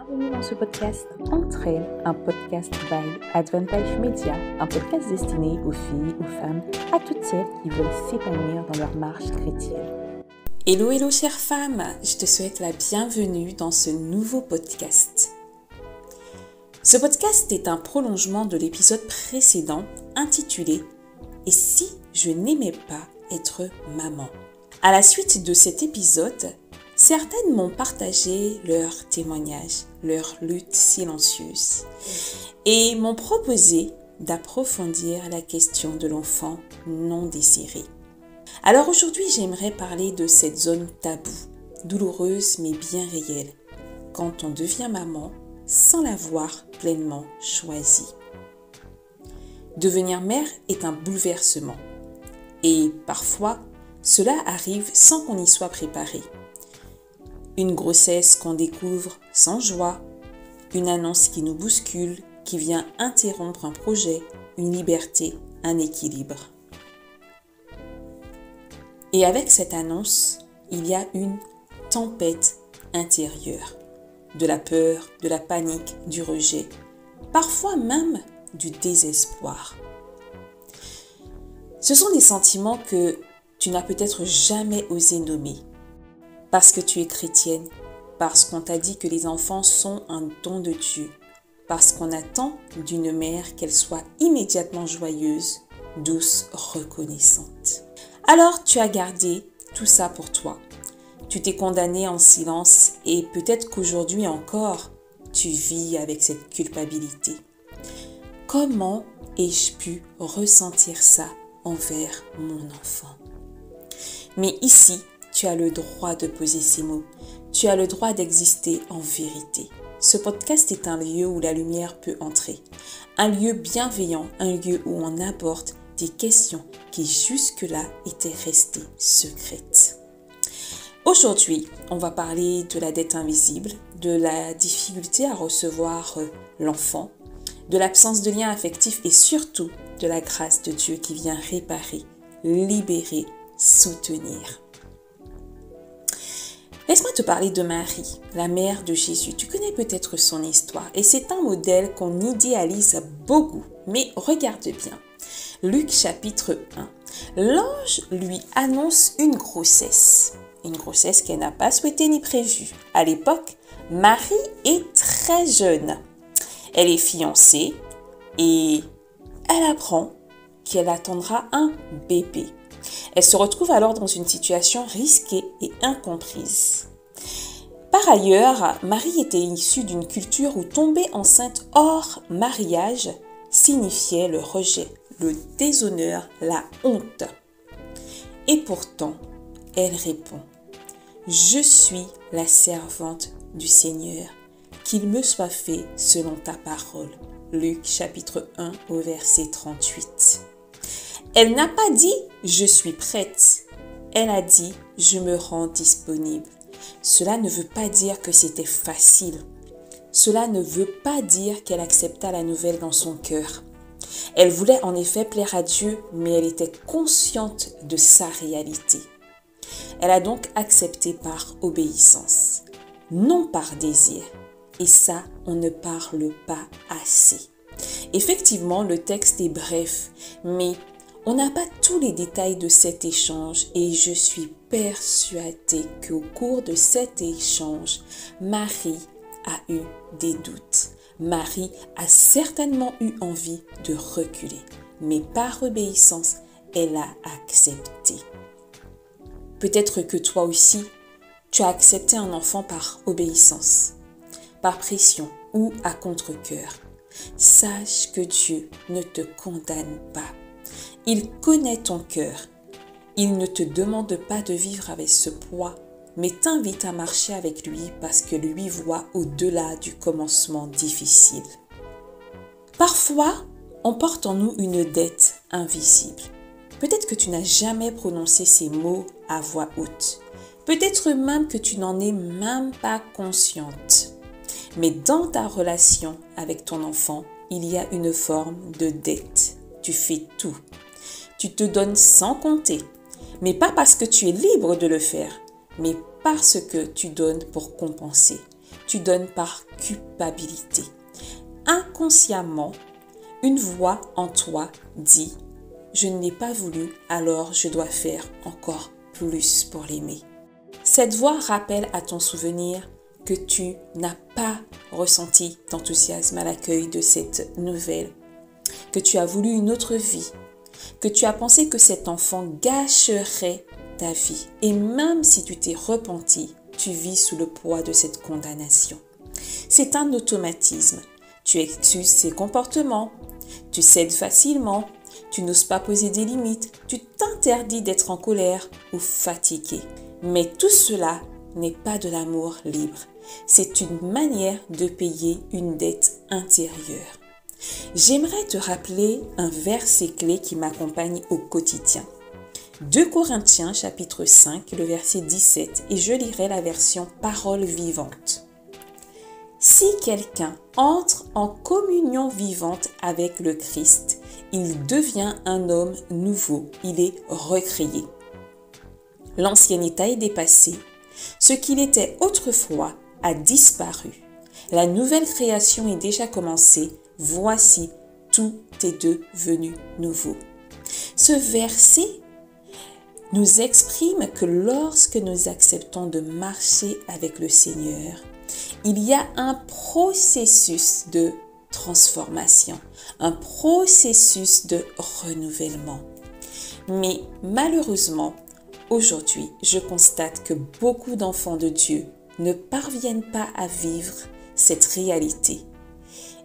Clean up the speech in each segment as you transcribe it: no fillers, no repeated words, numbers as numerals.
Bienvenue dans ce podcast Entraide, un podcast by Advantage Media, un podcast destiné aux filles, aux femmes, à toutes celles qui veulent s'épanouir dans leur marche chrétienne. Hello, hello chère femme, je te souhaite la bienvenue dans ce nouveau podcast. Ce podcast est un prolongement de l'épisode précédent intitulé « Et si je n'aimais pas être maman ?» À la suite de cet épisode, certaines m'ont partagé leurs témoignages, leurs luttes silencieuses et m'ont proposé d'approfondir la question de l'enfant non désiré. Alors aujourd'hui, j'aimerais parler de cette zone taboue, douloureuse mais bien réelle, quand on devient maman sans l'avoir pleinement choisi. Devenir mère est un bouleversement et parfois, cela arrive sans qu'on y soit préparé. Une grossesse qu'on découvre sans joie, une annonce qui nous bouscule, qui vient interrompre un projet, une liberté, un équilibre. Et avec cette annonce, il y a une tempête intérieure, de la peur, de la panique, du rejet, parfois même du désespoir. Ce sont des sentiments que tu n'as peut-être jamais osé nommer. Parce que tu es chrétienne, parce qu'on t'a dit que les enfants sont un don de Dieu, parce qu'on attend d'une mère qu'elle soit immédiatement joyeuse, douce, reconnaissante. Alors tu as gardé tout ça pour toi. Tu t'es condamnée en silence et peut-être qu'aujourd'hui encore, tu vis avec cette culpabilité. Comment ai-je pu ressentir ça envers mon enfant? Mais ici, tu as le droit de poser ces mots. Tu as le droit d'exister en vérité. Ce podcast est un lieu où la lumière peut entrer. Un lieu bienveillant, un lieu où on aborde des questions qui jusque-là étaient restées secrètes. Aujourd'hui, on va parler de la dette invisible, de la difficulté à recevoir l'enfant, de l'absence de lien affectif et surtout de la grâce de Dieu qui vient réparer, libérer, soutenir. Laisse-moi te parler de Marie, la mère de Jésus. Tu connais peut-être son histoire et c'est un modèle qu'on idéalise beaucoup. Mais regarde bien. Luc chapitre 1. L'ange lui annonce une grossesse qu'elle n'a pas souhaitée ni prévue. À l'époque, Marie est très jeune. Elle est fiancée et elle apprend qu'elle attendra un bébé. Elle se retrouve alors dans une situation risquée et incomprise. Par ailleurs, Marie était issue d'une culture où tomber enceinte hors mariage signifiait le rejet, le déshonneur, la honte. Et pourtant, elle répond « Je suis la servante du Seigneur, qu'il me soit fait selon ta parole. » Luc chapitre 1 au verset 38. Elle n'a pas dit « je suis prête ». Elle a dit « je me rends disponible ». Cela ne veut pas dire que c'était facile. Cela ne veut pas dire qu'elle accepta la nouvelle dans son cœur. Elle voulait en effet plaire à Dieu, mais elle était consciente de sa réalité. Elle a donc accepté par obéissance, non par désir. Et ça, on ne parle pas assez. Effectivement, le texte est bref, mais on n'a pas tous les détails de cet échange et je suis persuadée qu'au cours de cet échange, Marie a eu des doutes. Marie a certainement eu envie de reculer, mais par obéissance, elle a accepté. Peut-être que toi aussi, tu as accepté un enfant par obéissance, par pression ou à contre-cœur. Sache que Dieu ne te condamne pas. Il connaît ton cœur. Il ne te demande pas de vivre avec ce poids, mais t'invite à marcher avec lui parce que lui voit au-delà du commencement difficile. Parfois, on porte en nous une dette invisible. Peut-être que tu n'as jamais prononcé ces mots à voix haute. Peut-être même que tu n'en es même pas consciente. Mais dans ta relation avec ton enfant, il y a une forme de dette. Tu fais tout. Tu te donnes sans compter. Mais pas parce que tu es libre de le faire, mais parce que tu donnes pour compenser. tu donnes par culpabilité. Inconsciemment, une voix en toi dit « Je ne l'ai pas voulu, alors je dois faire encore plus pour l'aimer. » Cette voix rappelle à ton souvenir que tu n'as pas ressenti d'enthousiasme à l'accueil de cette nouvelle, que tu as voulu une autre vie, que tu as pensé que cet enfant gâcherait ta vie. Et même si tu t'es repenti, tu vis sous le poids de cette condamnation. C'est un automatisme. Tu excuses ses comportements, tu cèdes facilement, tu n'oses pas poser des limites, tu t'interdis d'être en colère ou fatigué. Mais tout cela n'est pas de l'amour libre. C'est une manière de payer une dette intérieure. J'aimerais te rappeler un verset clé qui m'accompagne au quotidien. 2 Corinthiens chapitre 5, le verset 17, et je lirai la version parole vivante. Si quelqu'un entre en communion vivante avec le Christ, il devient un homme nouveau, il est recréé. L'ancien état est dépassé, ce qu'il était autrefois a disparu. La nouvelle création est déjà commencée, voici, tout est devenu nouveau. Ce verset nous exprime que lorsque nous acceptons de marcher avec le Seigneur, il y a un processus de transformation, un processus de renouvellement. Mais malheureusement, aujourd'hui, je constate que beaucoup d'enfants de Dieu ne parviennent pas à vivre cette réalité.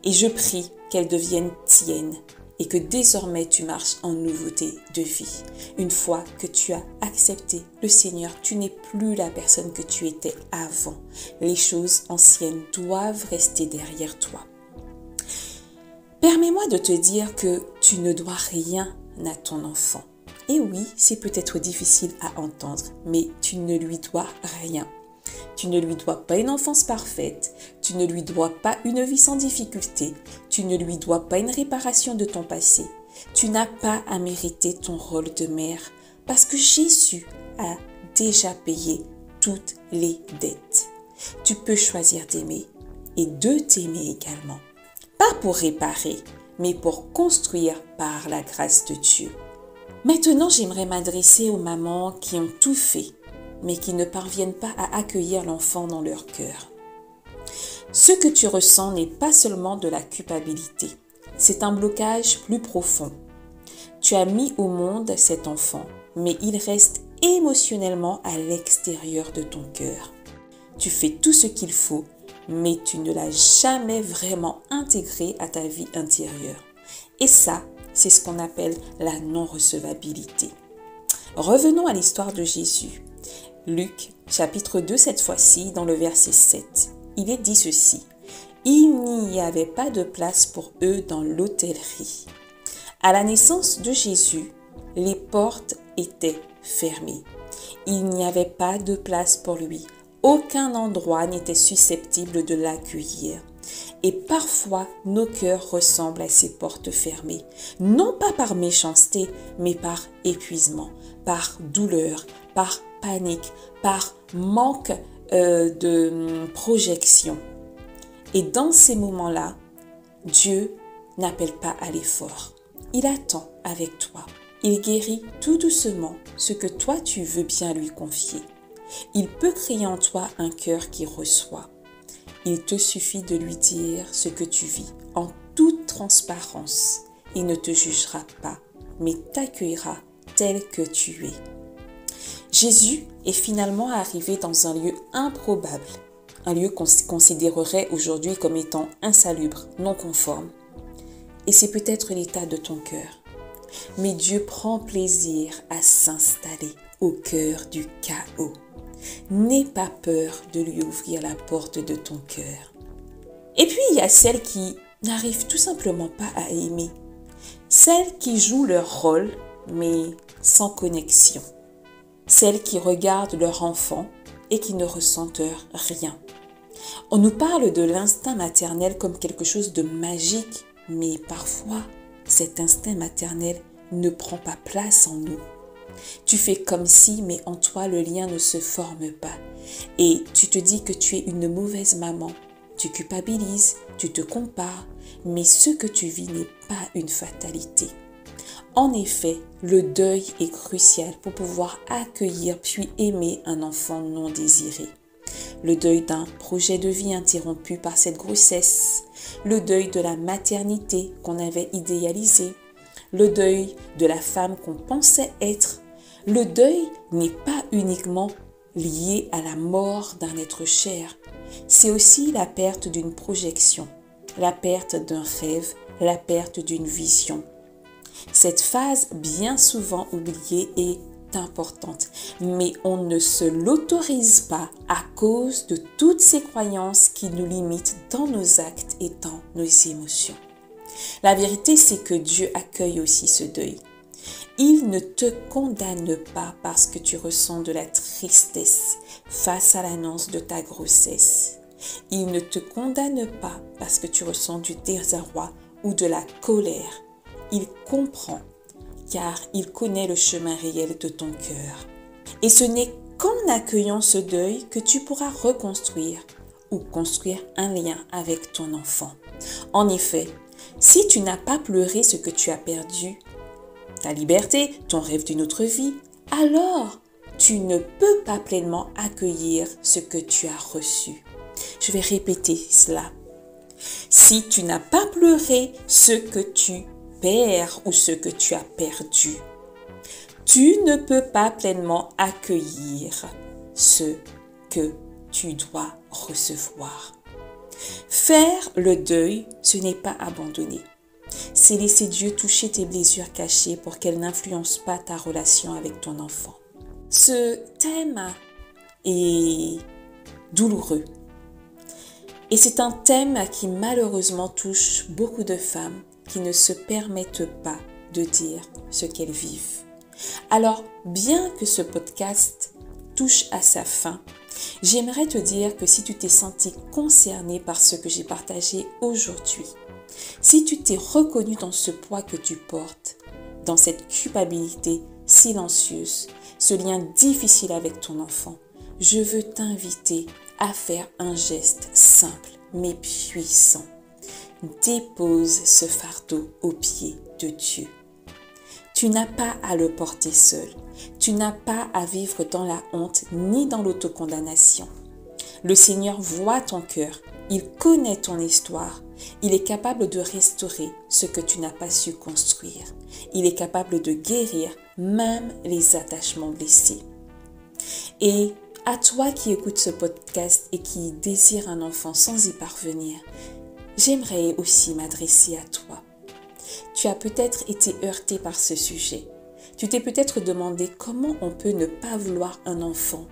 Et je prie qu'elle devienne tienne et que désormais tu marches en nouveauté de vie. Une fois que tu as accepté le Seigneur, tu n'es plus la personne que tu étais avant. Les choses anciennes doivent rester derrière toi. Permets-moi de te dire que tu ne dois rien à ton enfant. Et oui, c'est peut-être difficile à entendre, mais tu ne lui dois rien. Tu ne lui dois pas une enfance parfaite, tu ne lui dois pas une vie sans difficulté, tu ne lui dois pas une réparation de ton passé. Tu n'as pas à mériter ton rôle de mère parce que Jésus a déjà payé toutes les dettes. Tu peux choisir d'aimer et de t'aimer également. Pas pour réparer, mais pour construire par la grâce de Dieu. Maintenant, j'aimerais m'adresser aux mamans qui ont tout fait, mais qui ne parviennent pas à accueillir l'enfant dans leur cœur. Ce que tu ressens n'est pas seulement de la culpabilité, c'est un blocage plus profond. Tu as mis au monde cet enfant, mais il reste émotionnellement à l'extérieur de ton cœur. Tu fais tout ce qu'il faut, mais tu ne l'as jamais vraiment intégré à ta vie intérieure. Et ça, c'est ce qu'on appelle la non-recevabilité. Revenons à l'histoire de Jésus. Luc, chapitre 2, cette fois-ci, dans le verset 7. Il est dit ceci. Il n'y avait pas de place pour eux dans l'hôtellerie. À la naissance de Jésus, les portes étaient fermées. Il n'y avait pas de place pour lui. Aucun endroit n'était susceptible de l'accueillir. Et parfois, nos cœurs ressemblent à ces portes fermées, non pas par méchanceté, mais par épuisement, par douleur, par panique, par manque de projection. Et dans ces moments-là, Dieu n'appelle pas à l'effort. Il attend avec toi. Il guérit tout doucement ce que toi tu veux bien lui confier. Il peut créer en toi un cœur qui reçoit. Il te suffit de lui dire ce que tu vis en toute transparence. Il ne te jugera pas, mais t'accueillera tel que tu es. Jésus est finalement arrivé dans un lieu improbable, un lieu qu'on considérerait aujourd'hui comme étant insalubre, non conforme. Et c'est peut-être l'état de ton cœur. Mais Dieu prend plaisir à s'installer au cœur du chaos. N'aie pas peur de lui ouvrir la porte de ton cœur. Et puis il y a celles qui n'arrivent tout simplement pas à aimer. Celles qui jouent leur rôle, mais sans connexion. Celles qui regardent leur enfant et qui ne ressentent rien. On nous parle de l'instinct maternel comme quelque chose de magique, mais parfois, cet instinct maternel ne prend pas place en nous. Tu fais comme si, mais en toi, le lien ne se forme pas. et tu te dis que tu es une mauvaise maman. Tu culpabilises, tu te compares, mais ce que tu vis n'est pas une fatalité. En effet, le deuil est crucial pour pouvoir accueillir puis aimer un enfant non désiré. Le deuil d'un projet de vie interrompu par cette grossesse, le deuil de la maternité qu'on avait idéalisée, le deuil de la femme qu'on pensait être. Le deuil n'est pas uniquement lié à la mort d'un être cher, c'est aussi la perte d'une projection, la perte d'un rêve, la perte d'une vision. Cette phase, bien souvent oubliée, est importante, mais on ne se l'autorise pas à cause de toutes ces croyances qui nous limitent dans nos actes et dans nos émotions. La vérité, c'est que Dieu accueille aussi ce deuil. Il ne te condamne pas parce que tu ressens de la tristesse face à l'annonce de ta grossesse. Il ne te condamne pas parce que tu ressens du désarroi ou de la colère. Il comprend, car il connaît le chemin réel de ton cœur. Et ce n'est qu'en accueillant ce deuil que tu pourras reconstruire ou construire un lien avec ton enfant. En effet, si tu n'as pas pleuré ce que tu as perdu, ta liberté, ton rêve d'une autre vie, alors tu ne peux pas pleinement accueillir ce que tu as reçu. Je vais répéter cela. Si tu n'as pas pleuré ce que tu perds ou ce que tu as perdu, tu ne peux pas pleinement accueillir ce que tu dois recevoir. Faire le deuil, ce n'est pas abandonner. C'est laisser Dieu toucher tes blessures cachées pour qu'elles n'influencent pas ta relation avec ton enfant. Ce thème est douloureux. Et c'est un thème qui malheureusement touche beaucoup de femmes qui ne se permettent pas de dire ce qu'elles vivent. Alors, bien que ce podcast touche à sa fin, j'aimerais te dire que si tu t'es senti concerné par ce que j'ai partagé aujourd'hui, si tu t'es reconnu dans ce poids que tu portes, dans cette culpabilité silencieuse, ce lien difficile avec ton enfant, je veux t'inviter à faire un geste simple mais puissant. Dépose ce fardeau aux pieds de Dieu. Tu n'as pas à le porter seul. Tu n'as pas à vivre dans la honte ni dans l'autocondamnation. Le Seigneur voit ton cœur. Il connaît ton histoire. Il est capable de restaurer ce que tu n'as pas su construire. Il est capable de guérir même les attachements blessés. Et à toi qui écoutes ce podcast et qui désire un enfant sans y parvenir, j'aimerais aussi m'adresser à toi. Tu as peut-être été heurté par ce sujet. Tu t'es peut-être demandé comment on peut ne pas vouloir un enfant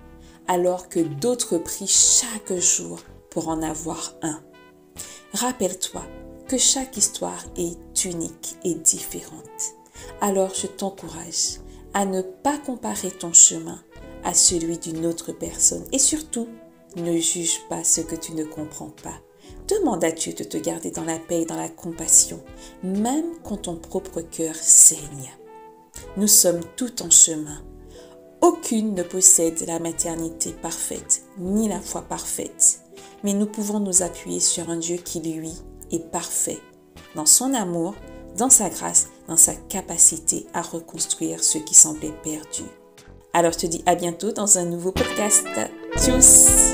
alors que d'autres prient chaque jour pour en avoir un. Rappelle-toi que chaque histoire est unique et différente. Alors je t'encourage à ne pas comparer ton chemin à celui d'une autre personne et surtout, ne juge pas ce que tu ne comprends pas. Demande à Dieu de te garder dans la paix et dans la compassion, même quand ton propre cœur saigne. Nous sommes tous en chemin. Aucune ne possède la maternité parfaite, ni la foi parfaite. Mais nous pouvons nous appuyer sur un Dieu qui, lui, est parfait, dans son amour, dans sa grâce, dans sa capacité à reconstruire ce qui semblait perdu. Alors je te dis à bientôt dans un nouveau podcast. Tchuss!